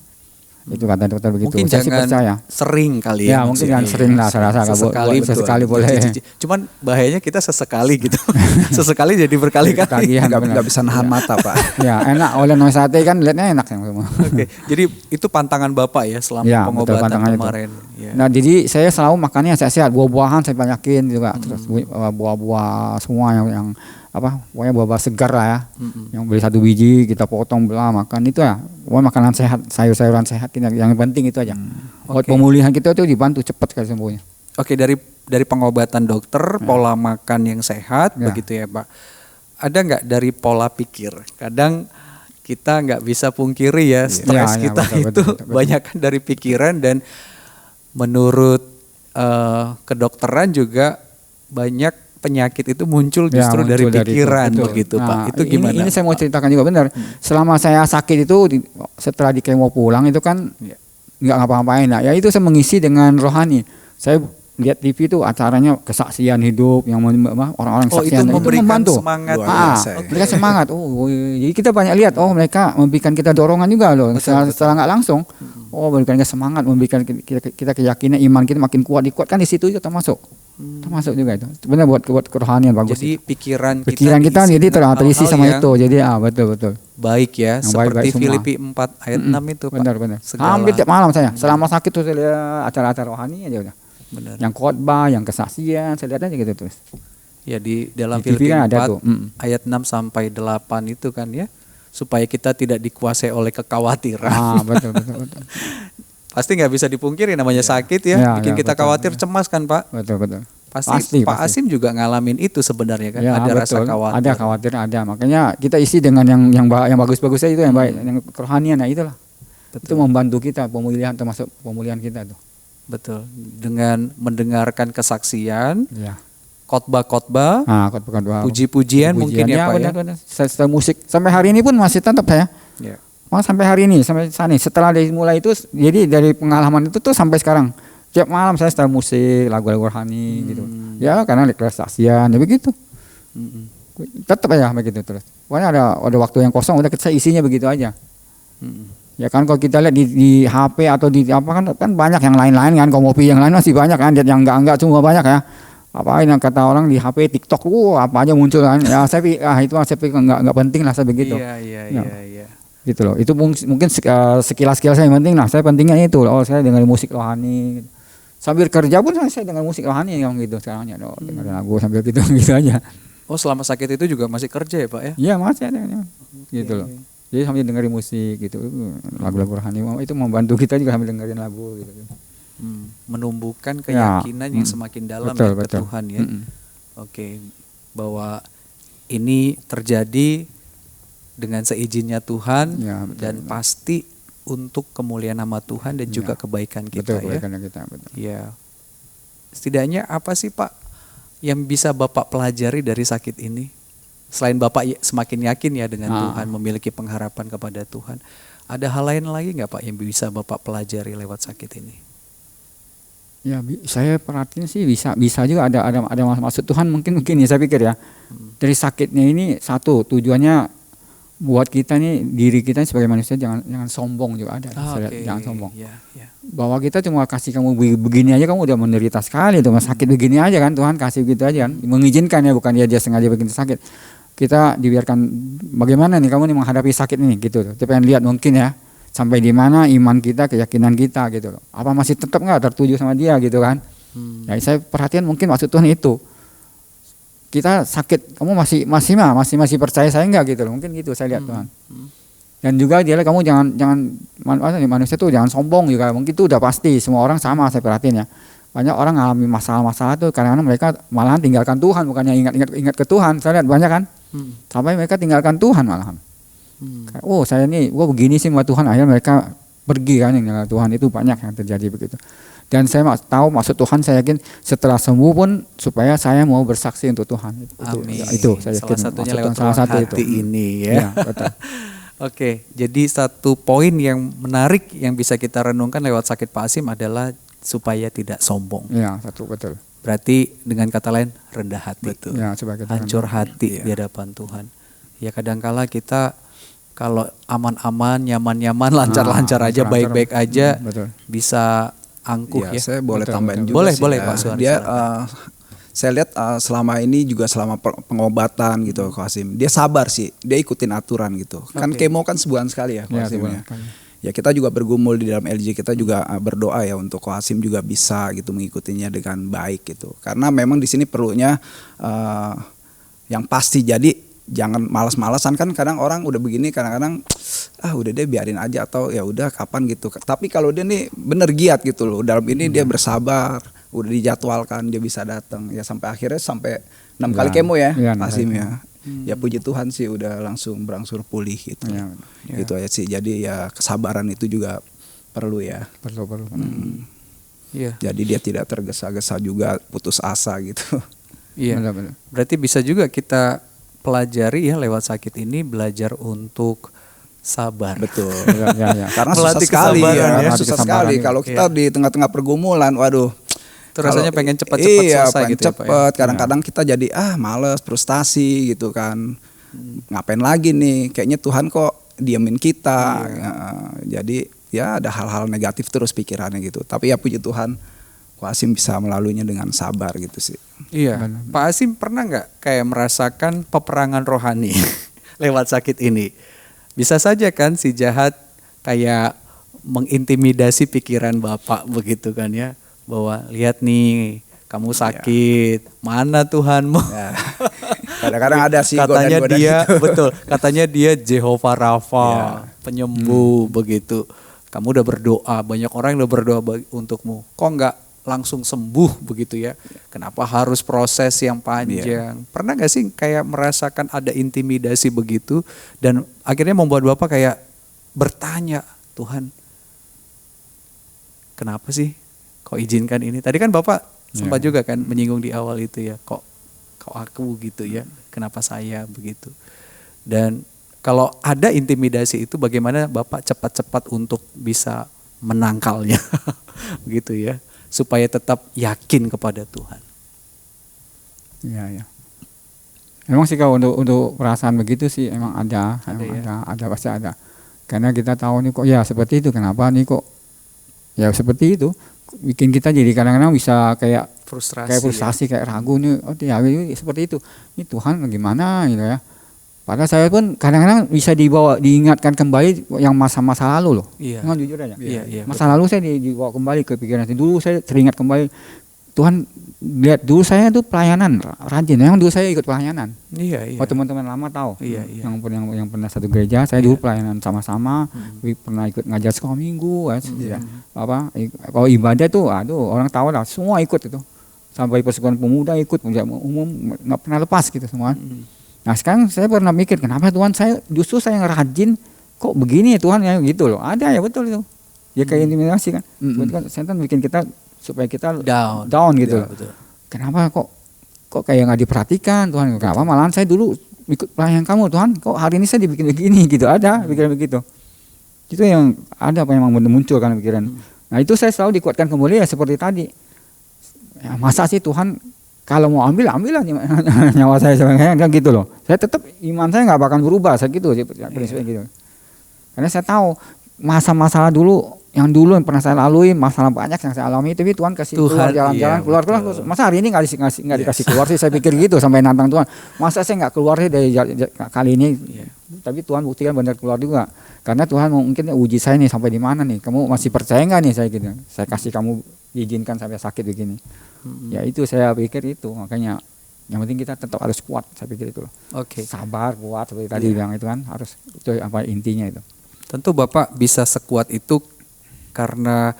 Itu kata dokter begitu. Mungkin Saya sih jangan percaya. sering kali ya. Ya mungkin jangan sering lah, saya rasa. Sesekali boleh. Cuman bahayanya kita sesekali gitu. Sesekali jadi berkali-kali. Ketagihan, nggak bisa nahan mata Pak. Ya enak, oleh noise sate kan lihatnya enak yang semua. Oke, jadi itu pantangan Bapak ya selama Ya, betul, pengobatan pantangan itu. kemarin. Ya. Nah jadi saya selalu makannya sehat-sehat, buah-buahan saya banyakin juga, terus buah-buah semua yang apa, pokoknya buah-buah segar lah ya, yang beli 1 biji kita potong belah makan itu ya, pokoknya makanan sehat, sayur-sayuran sehat, yang penting itu aja. Buat Oke. pemulihan kita tuh dibantu cepat sekali sembuhnya. Oke, dari pengobatan dokter, pola makan yang sehat, Ya. begitu ya Pak. Ada nggak dari pola pikir? Kadang kita nggak bisa pungkiri ya, stres Ya, kita betul, itu betul. banyak kan dari pikiran, dan menurut kedokteran juga banyak penyakit itu muncul Ya, justru muncul dari itu, pikiran betul. begitu Nah, Pak. Itu gimana? Ini saya mau ceritakan juga benar. Selama saya sakit itu setelah di kemo pulang itu kan Ya. nggak ngapa-ngapain. Nah, ya itu saya mengisi dengan rohani. Saya lihat TV itu acaranya kesaksian hidup yang orang-orang Oh, itu kesaksian memberikan membantu. semangat. Luar Ah, biasa ya. mereka semangat. Oh, jadi kita banyak lihat. Oh, mereka memberikan kita dorongan juga loh. Setelah nggak langsung, memberikan kita semangat, memberikan kita keyakinan, iman kita makin kuat. Dikuatkan di situ itu termasuk juga itu. Sebenarnya buat kerohanian bagus. Jadi pikiran Kita diisi jadi dengan terisi hal-hal sama yang itu. Jadi betul. baik ya, Yang seperti baik-baik semua. Filipi 4 ayat 6 itu Pak. Benar. Segala- Hampir tiap malam saya. Selama sakit tuh saya lihat acara-acara rohani aja udah. Benar. Yang khotbah, yang kesaksian, saya lihat aja gitu terus. Ya di dalam Di TV Filipi kan ada 4 tuh. ayat 6 sampai 8 itu kan ya, supaya kita tidak dikuasai oleh kekhawatiran. Betul. Pasti nggak bisa dipungkiri namanya sakit ya, Ya, bikin ya, kita betul. khawatir, cemas kan Pak. Betul. Pasti Pak Asim juga ngalamin itu sebenarnya kan, Ya, ada rasa betul. khawatir. Ada khawatir, ada. Makanya kita isi dengan yang bagus-bagus aja itu yang baik, yang kerohanian, nah itulah. Itu membantu kita pemulihan, termasuk pemulihan kita tuh. Betul. Dengan mendengarkan kesaksian, Ya. khotbah-khotbah, Nah, khotbah puji-pujian mungkin ya Pak ya. benar. Setelah musik sampai hari ini pun masih tetap saya. Ya. Sampai hari ini, sampai saat ini. Setelah dimulai itu, jadi dari pengalaman itu tuh sampai sekarang. Tiap malam saya setel musik, lagu-lagu rohani gitu. Ya karena kesaksian, ya begitu. Tetap aja begitu terus. Pokoknya ada waktu yang kosong, udah saya isinya begitu aja. Ya kan kalau kita lihat di HP atau di apa kan banyak yang lain-lain kan, komopi yang lain masih banyak kan, yang enggak cuma banyak ya. Apa yang kata orang di HP, TikTok, apa aja muncul kan. Ya saya itu saya pikir enggak penting lah saya begitu. Iya. Gitu loh. Itu mungkin sekilas-sekilas saya yang penting lah. Saya pentingnya itu. Oh, saya dengar musik rohani. Sambil kerja pun saya dengar musik rohani yang gitu sekarang ya. Dengar lagu sambil gitu aja. Oh, selama sakit itu juga masih kerja ya Pak ya? Iya, masih ada. Gitu loh. Jadi sambil dengerin musik gitu. Lagu-lagu rohani itu membantu kita juga sambil dengerin lagu gitu. Menumbuhkan keyakinan yang semakin dalam betul, ke betul. Tuhan ya. Oke, bahwa ini terjadi dengan seizinnya Tuhan, Ya, betul, dan pasti untuk kemuliaan nama Tuhan dan juga kebaikan kita Betul, ya. kebaikan kita, betul. Ya. Setidaknya apa sih Pak yang bisa Bapak pelajari dari sakit ini? Selain Bapak semakin yakin ya dengan Tuhan, memiliki pengharapan kepada Tuhan, ada hal lain lagi nggak Pak yang bisa Bapak pelajari lewat sakit ini? Ya, saya perhatiin sih bisa juga ada maksud Tuhan mungkin ya saya pikir ya. Dari sakitnya ini satu tujuannya buat kita nih, diri kita sebagai manusia jangan sombong juga ada. Jangan sombong. Ya. Bahwa kita cuma kasih kamu begini aja kamu udah menderita sekali tuh, sakit begini aja kan, Tuhan kasih gitu aja kan. Mengizinkan ya, bukan dia sengaja bikin sakit. Kita dibiarkan bagaimana nih kamu nih menghadapi sakit ini gitu loh. Kita pengen lihat mungkin ya sampai di mana iman kita, keyakinan kita gitu loh. Apa masih tetap enggak tertuju sama dia gitu kan. Ya saya perhatian mungkin maksud Tuhan itu. Kita sakit, kamu masih percaya saya enggak gitu loh. Mungkin gitu saya lihat Tuhan. Dan juga dia kamu jangan manusia tuh jangan sombong juga. Mungkin itu udah pasti semua orang sama saya perhatiin ya. Banyak orang mengalami masalah-masalah tuh karena mereka malahan tinggalkan Tuhan, bukannya ingat ke Tuhan. Saya lihat banyak kan. Sampai mereka tinggalkan Tuhan malahan. Saya nih, begini sih sama Tuhan, akhirnya mereka pergi kan tinggalkan Tuhan, itu banyak yang terjadi begitu. Dan saya tahu maksud Tuhan, saya yakin setelah sembuh pun supaya saya mau bersaksi untuk Tuhan. Amin. Itu saya yakin. Salah satunya maksud lewat Tuhan, salah ruang satu hati itu. ini ya. Betul. Oke, jadi satu poin yang menarik yang bisa kita renungkan lewat sakit Pak Hasim adalah supaya tidak sombong. Iya, satu betul. Berarti dengan kata lain rendah hati. Betul. Ya, sebagai Hancur hati di hadapan Tuhan. Ya kadangkala kita kalau aman-aman, nyaman-nyaman, lancar-lancar aja, lancar-lancar. baik-baik aja, Betul. bisa angkuh ya. Saya boleh Betul, tambahin betul. juga Boleh, sih boleh, ya. Pak Suhardi, Dia silakan. saya lihat selama ini juga selama pengobatan gitu Ko Hasim. Dia sabar sih, dia ikutin aturan gitu. Kan Oke. kemo kan sebulan sekali ya Ko Ya, Hasim sebulan ya. sekali. Ya kita juga bergumul di dalam LJ, kita juga berdoa ya untuk Ko Hasim juga bisa gitu mengikutinya dengan baik gitu. Karena memang di sini perlunya yang pasti, jadi jangan malas-malasan. Kan kadang orang udah begini kadang-kadang udah deh biarin aja atau ya udah kapan gitu. Tapi kalau dia nih bener giat gitu loh dalam ini, dia bersabar, udah dijadwalkan dia bisa datang ya sampai akhirnya sampai 6 kali kemo ya Iya, 6 Pak Hasim kali ya. Ya puji Tuhan sih udah langsung berangsur pulih gitu. Ya, Itu aja sih. Jadi ya kesabaran itu juga perlu ya. perlu. Iya. Jadi dia tidak tergesa-gesa juga putus asa gitu. Iya. Betul. Berarti bisa juga kita pelajari ya lewat sakit ini, belajar untuk sabar. Betul. Ya. Karena susah Melatih sekali kesabaran ya, ya. susah Kesabaran sekali itu. kalau kita di tengah-tengah pergumulan, waduh. Itu rasanya Kalau- pengen cepat-cepat iya, selesai pengen gitu ya, Pak, ya? cepet. Kadang-kadang kita jadi males, frustasi gitu kan. Ngapain lagi nih? Kayaknya Tuhan kok diamin kita. Jadi ya ada hal-hal negatif terus pikirannya gitu. Tapi ya puji Tuhan, Ko Hasim bisa melaluinya dengan sabar gitu sih. Iya. Pak Hasim pernah nggak kayak merasakan peperangan rohani lewat sakit ini? Bisa saja kan si jahat kayak mengintimidasi pikiran Bapak begitu kan ya. Bahwa lihat nih kamu sakit, mana Tuhanmu? Ya. Kadang-kadang ada sih Katanya godaan-godaan dia gitu. betul, katanya dia Jehovah Rafa, Ya. penyembuh begitu. Kamu udah berdoa, banyak orang yang udah berdoa untukmu. Kok nggak langsung sembuh begitu ya? Kenapa harus proses yang panjang? Pernah nggak sih kayak merasakan ada intimidasi begitu dan akhirnya membuat Bapak kayak bertanya, Tuhan, kenapa sih kok izinkan ini? Tadi kan Bapak sempat juga kan menyinggung di awal itu ya, kok aku gitu ya, kenapa saya begitu. Dan kalau ada intimidasi itu bagaimana Bapak cepat-cepat untuk bisa menangkalnya begitu ya, supaya tetap yakin kepada Tuhan. Iya. Memang sih kalau untuk perasaan begitu sih emang ada pasti ada. Karena kita tahu nih kok ya seperti itu, kenapa nih kok ya seperti itu, bikin kita jadi kadang-kadang bisa kayak frustasi, kayak ragu nih, ya seperti itu. Ini Tuhan gimana gitu ya. Padahal saya pun kadang-kadang bisa diingatkan kembali yang masa-masa lalu loh. Iya. Nggak, jujur aja. Iya, Masa lalu saya dibawa kembali ke pikiran saya. Dulu saya teringat kembali, Tuhan lihat dulu saya tuh pelayanan rajin. Yang dulu saya ikut pelayanan. Iya. Oh, teman-teman lama tahu. Iya. Yang pernah satu gereja, saya dulu pelayanan sama-sama, pernah ikut ngajar sekolah minggu, ya. Kalau ibadah tuh, orang tahu lah, semua ikut itu. Sampai persekutuan pemuda ikut, umum nggak pernah lepas gitu semua. Nah sekarang saya pernah mikir, kenapa Tuhan saya yang rajin, kok begini ya Tuhan ya gitu loh. Ada ya betul itu. Ya kayak intimidasi kan. Kan setan bikin kita supaya kita down gitu. Ya, betul. Kenapa kok kayak nggak diperhatikan Tuhan? Kenapa malahan saya dulu ikut pelayanan kamu Tuhan, kok hari ini saya dibikin begini gitu, ada pikiran begitu. Itu yang ada apa yang muncul kan pikiran. Nah itu saya selalu dikuatkan kembali ya seperti tadi. Ya, masa sih Tuhan kalau mau ambil lah nyawa saya sebenarnya gitu loh. Saya tetap iman saya nggak bakal berubah saya gitu prinsipnya gitu. Karena saya tahu masa-masalah dulu yang pernah saya lalui, masalah banyak yang saya alami, tapi Tuhan kasih keluar jalan-jalan, keluar. Masa hari ini nggak dikasih keluar sih, saya pikir gitu sampai nantang Tuhan. Masa saya nggak keluar sih dari kali ini? Tapi Tuhan buktikan benar keluar juga. Karena Tuhan mungkin uji saya nih sampai di mana nih? Kamu masih percaya nggak nih saya gitu? Saya kasih kamu diizinkan sampai sakit begini. Ya itu saya pikir itu, makanya yang penting kita tetap harus kuat, saya pikir itu loh. Oke. Sabar, kuat seperti tadi bilang itu kan, harus itu apa intinya itu. Tentu Bapak bisa sekuat itu karena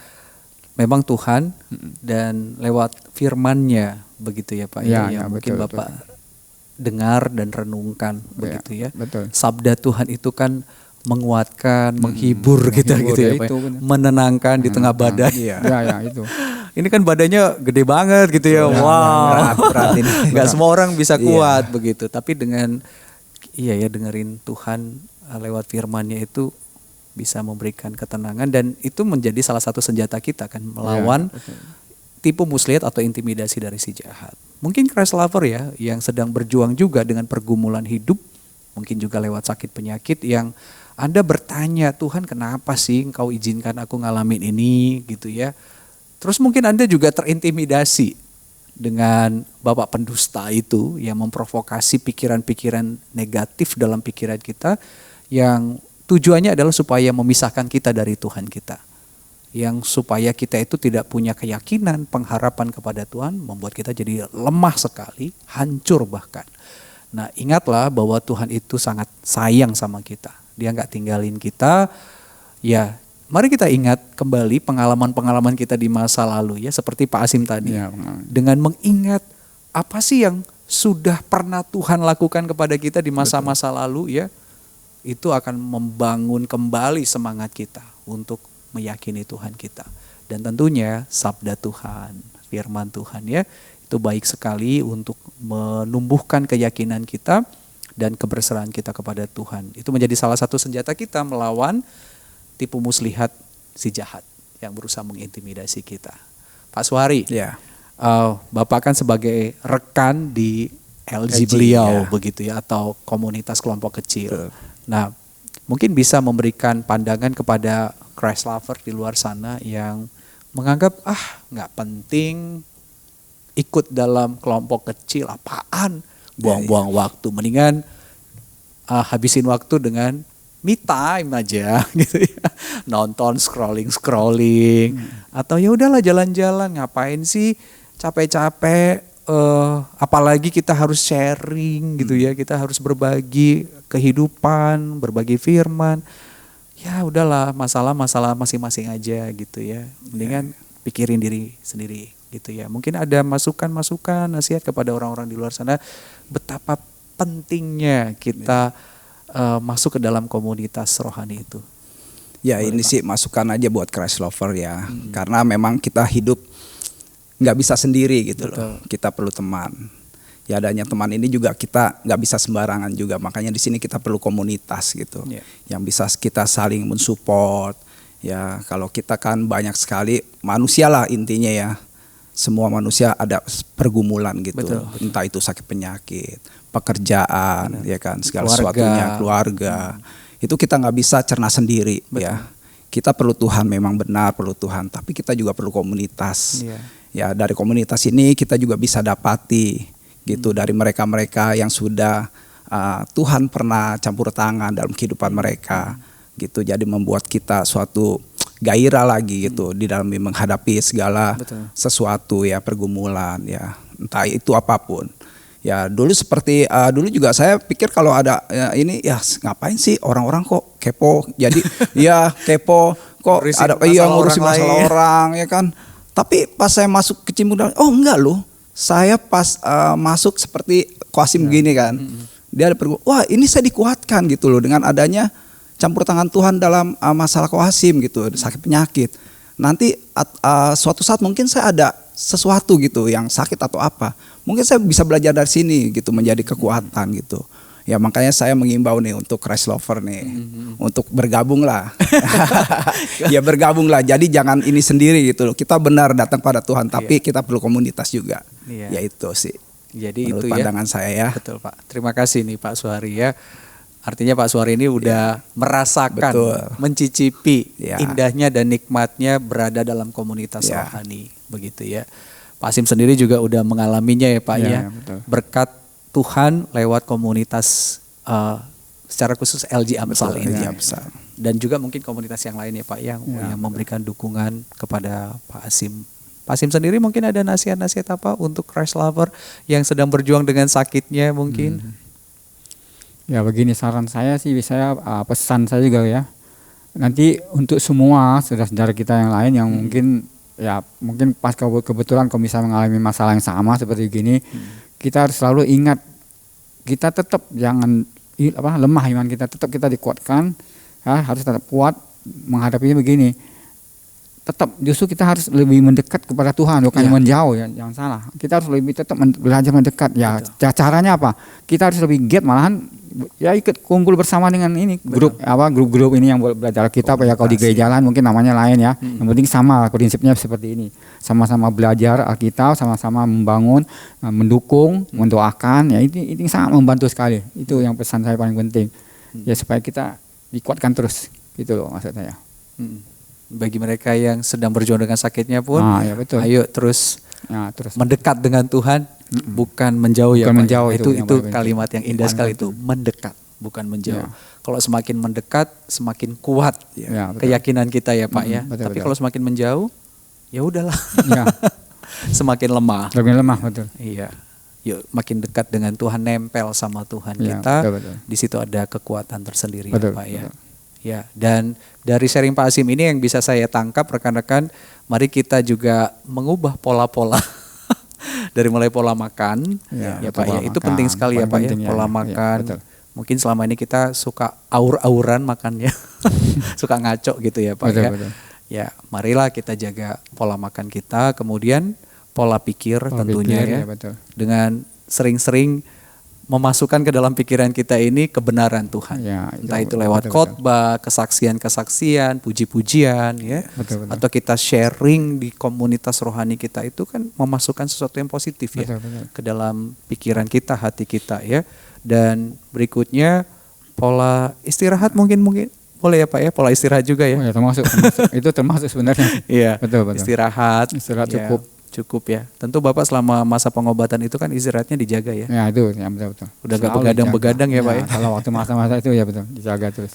memang Tuhan dan lewat firman-Nya begitu ya Pak Ya, yang mungkin betul, Bapak dengar dan renungkan begitu ya. Betul. Sabda Tuhan itu kan menguatkan, menghibur kita gitu ya ya, Pak. itu benar. Menenangkan di tengah badai. Iya. Ya itu. ini kan badannya gede banget gitu ya. Wow. Berat ini. Nggak semua orang bisa Iya. kuat begitu. Tapi dengan dengerin Tuhan lewat firman-Nya itu bisa memberikan ketenangan, dan itu menjadi salah satu senjata kita kan melawan tipu muslihat atau intimidasi dari si jahat. Mungkin Christ lover ya yang sedang berjuang juga dengan pergumulan hidup, mungkin juga lewat sakit penyakit, yang Anda bertanya, Tuhan kenapa sih Engkau izinkan aku ngalamin ini gitu ya. Terus mungkin Anda juga terintimidasi dengan bapak pendusta itu yang memprovokasi pikiran-pikiran negatif dalam pikiran kita, yang tujuannya adalah supaya memisahkan kita dari Tuhan kita. Yang supaya kita itu tidak punya keyakinan, pengharapan kepada Tuhan, membuat kita jadi lemah sekali, hancur bahkan. Nah, ingatlah bahwa Tuhan itu sangat sayang sama kita. Dia nggak tinggalin kita. Ya, mari kita ingat kembali pengalaman-pengalaman kita di masa lalu ya, seperti Pak Asim tadi. Ya, dengan mengingat apa sih yang sudah pernah Tuhan lakukan kepada kita di masa-masa lalu ya, itu akan membangun kembali semangat kita untuk meyakini Tuhan kita. Dan tentunya sabda Tuhan, firman Tuhan ya, itu baik sekali untuk menumbuhkan keyakinan kita dan keberseraan kita kepada Tuhan. Itu menjadi salah satu senjata kita melawan tipu muslihat si jahat yang berusaha mengintimidasi kita. Pak Suhari, Ya. Bapak kan sebagai rekan di LG LG, beliau ya. begitu ya, atau komunitas kelompok kecil. Betul. Nah, mungkin bisa memberikan pandangan kepada Christ lover di luar sana yang menganggap nggak penting ikut dalam kelompok kecil, apaan, buang-buang waktu, mendingan habisin waktu dengan me time aja gitu ya, nonton scrolling atau ya udahlah jalan-jalan, ngapain sih capek-capek, apalagi kita harus sharing gitu ya, kita harus berbagi kehidupan, berbagi firman. Ya udahlah, masalah masing-masing aja gitu ya. Mendingan pikirin diri sendiri gitu ya. Mungkin ada masukan-masukan, nasihat kepada orang-orang di luar sana betapa pentingnya kita masuk ke dalam komunitas rohani itu. Ya, ini sih masukan aja buat Christ lover ya. Karena memang kita hidup nggak bisa sendiri gitu loh. Kita perlu teman. Ya, adanya teman ini juga kita nggak bisa sembarangan juga. Makanya di sini kita perlu komunitas gitu. Yang bisa kita saling mensupport. Ya, kalau kita kan banyak sekali manusia lah intinya ya. Semua manusia ada pergumulan gitu. Entah itu sakit penyakit, pekerjaan, ya kan, segala sesuatunya, keluarga. Itu kita nggak bisa cerna sendiri ya. Kita perlu Tuhan, memang benar perlu Tuhan. Tapi kita juga perlu komunitas. Ya, dari komunitas ini kita juga bisa dapati gitu dari mereka-mereka yang sudah Tuhan pernah campur tangan dalam kehidupan mereka gitu. Jadi membuat kita suatu gairah lagi gitu di dalam menghadapi segala sesuatu ya, pergumulan ya, entah itu apapun. Ya, dulu seperti dulu juga saya pikir kalau ada ini ya ngapain sih orang-orang kok kepo. Jadi ya kepo kok ada ngurusin masalah orang ya kan. Tapi pas saya masuk ke Cimudan, oh enggak loh. Saya pas masuk seperti Qasim begini kan, dia ada wah ini saya dikuatkan gitu loh dengan adanya campur tangan Tuhan dalam masalah Qasim gitu, sakit penyakit. Nanti suatu saat mungkin saya ada sesuatu gitu yang sakit atau apa, mungkin saya bisa belajar dari sini gitu, menjadi kekuatan gitu. Ya makanya saya mengimbau nih untuk Christ lover nih, untuk bergabung lah. Ya bergabung lah, jadi jangan ini sendiri gitu loh. Kita benar datang pada Tuhan, tapi kita perlu komunitas juga. Ya itu sih. Jadi menurut itu pandangan saya ya. Betul Pak, terima kasih nih Pak Suhari ya. Artinya Pak Suhari ini udah merasakan, mencicipi indahnya dan nikmatnya berada dalam komunitas rohani. Begitu ya. Pak Asim sendiri juga udah mengalaminya ya Pak ya. Berkat Tuhan lewat komunitas secara khusus LG Amsal ini. Dan juga mungkin komunitas yang lain ya Pak yang memberikan dukungan kepada Pak Asim. Pak Asim sendiri mungkin ada nasihat-nasihat apa untuk Christ lover yang sedang berjuang dengan sakitnya mungkin? Ya begini, saran saya sih, pesan saya juga ya. Nanti untuk semua saudara-saudara kita yang lain yang mungkin pas kebetulan kalau misalnya mengalami masalah yang sama seperti gini, kita harus selalu ingat, kita tetap jangan lemah iman kita, tetap kita dikuatkan ya, harus tetap kuat menghadapinya begini. tetap justru kita harus lebih mendekat kepada Tuhan, bukan Ya. menjauh ya, jangan salah. Kita harus lebih tetap belajar mendekat. Ya, caranya apa? Kita harus lebih giat, malahan ya ikut kumpul bersama dengan ini grup-grup ini yang belajar kita ya. Kalau di gereja lain mungkin namanya lain ya. Yang penting sama prinsipnya seperti ini. Sama-sama belajar Alkitab, sama-sama membangun, mendukung, mendoakan. Ya ini sangat membantu sekali. Itu yang pesan saya paling penting. Ya supaya kita dikuatkan terus. Gitu loh maksud saya. Bagi mereka yang sedang berjuang dengan sakitnya pun, Ya betul. ayo terus Ya, terus mendekat dengan Tuhan, bukan menjauh ya. Bukan Pak. menjauh, itu yang paling kalimat yang indah Paling sekali penting. itu, mendekat bukan menjauh. Ya. Kalau semakin mendekat, semakin kuat Ya, betul. keyakinan kita ya Pak ya. betul, Tapi betul. kalau semakin menjauh, ya udahlah, Ya, semakin lemah. lebih lemah betul. Iya. Yuk makin dekat dengan Tuhan, nempel sama Tuhan Ya, kita. betul. Di situ ada kekuatan tersendiri Betul, ya Pak ya. betul. Ya, dan dari sharing Pak Asim ini yang bisa saya tangkap rekan-rekan, mari kita juga mengubah pola-pola dari mulai pola makan, Ya, ya betul, Pak ya. pola Itu makan. penting sekali ya Paling Pak ya, penting ya, pola ya, makan. betul. Mungkin selama ini kita suka aur-auran makannya, suka ngaco gitu ya Pak Betul, ya. betul. Ya, marilah kita jaga pola makan kita, kemudian pola pikir Pola tentunya pikir, ya. ya, betul. Dengan sering-sering memasukkan ke dalam pikiran kita ini kebenaran Tuhan. Ya, Entah itu itu lewat betul, khotbah, kesaksian-kesaksian, puji-pujian ya. Betul, betul. Atau kita sharing di komunitas rohani kita, itu kan memasukkan sesuatu yang positif ya Betul, betul. ke dalam pikiran kita, hati kita ya. Dan berikutnya pola istirahat mungkin boleh ya Pak ya, pola istirahat juga ya. Oh, ya termasuk. Itu termasuk sebenarnya. Iya. Betul, betul. Istirahat ya, cukup ya. Tentu Bapak selama masa pengobatan itu kan istirahatnya dijaga ya. Ya itu, ya betul. Udah gak Selalu begadang-begadang ya, dijaga. Pak ya? Kalau waktu masa-masa itu ya betul, dijaga terus.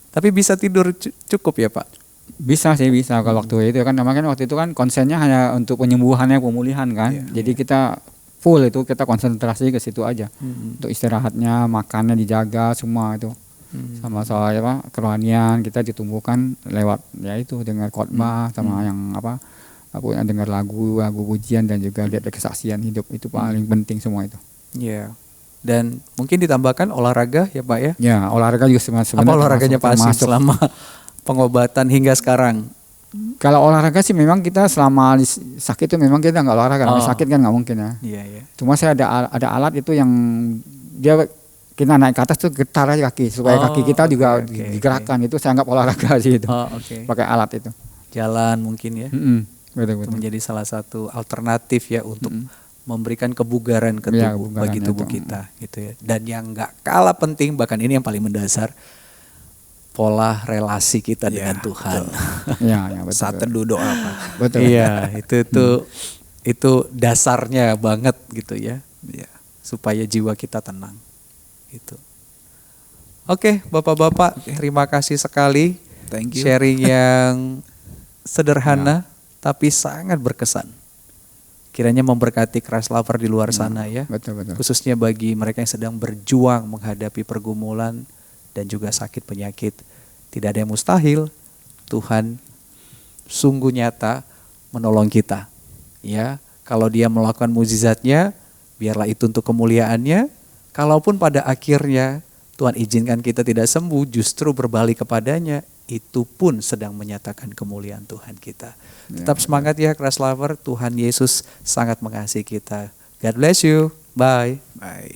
Tapi bisa tidur cukup ya Pak? Bisa sih, bisa kalau waktu itu kan, namanya kan waktu itu kan konsennya hanya untuk penyembuhannya, pemulihan kan. Jadi kita full itu, kita konsentrasi ke situ aja. Untuk istirahatnya, makannya dijaga semua itu. Sama soal apa kerohanian kita ditumbuhkan lewat ya itu dengan khotbah sama yang apa dengar lagu pujian dan juga lihat kesaksian hidup, itu paling penting semua itu. Iya. Dan mungkin ditambahkan olahraga ya Pak ya? Ya, olahraga juga sebenarnya. Apa olahraganya Pak Asim termasuk. selama pengobatan hingga sekarang? Kalau olahraga sih memang kita selama sakit itu memang kita nggak olahraga, namanya Oh. sakit kan nggak mungkin ya. Iya ya. Cuma saya ada alat itu yang dia kita naik ke atas tuh getar aja kaki supaya Oh, kaki kita juga oke. digerakkan. Itu saya anggap olahraga sih itu. Oh, oke. Pakai alat itu. Jalan mungkin ya. Betul, Itu betul. menjadi salah satu alternatif ya untuk memberikan kebugaran ke Ya, tubuh, kebugaran bagi tubuh itu. kita gitu ya. Dan yang nggak kalah penting, bahkan ini yang paling mendasar, pola relasi kita dengan Tuhan. Ya, betul. Saat teduh doa Pak. Betul. Iya, itu dasarnya banget gitu ya. Iya. Supaya jiwa kita tenang. Gitu. Oke, Bapak-bapak, terima kasih sekali Thank you. sharing yang sederhana tapi sangat berkesan. Kiranya memberkati Christ lover di luar sana ya. Betul. Khususnya bagi mereka yang sedang berjuang menghadapi pergumulan dan juga sakit penyakit. Tidak ada yang mustahil. Tuhan sungguh nyata menolong kita. Ya, kalau Dia melakukan mukjizatnya, biarlah itu untuk kemuliaannya. Kalaupun pada akhirnya Tuhan izinkan kita tidak sembuh, justru berbalik kepadanya, itu pun sedang menyatakan kemuliaan Tuhan kita. Tetap semangat ya Christ lover, Tuhan Yesus sangat mengasihi kita. God bless you. Bye. Bye.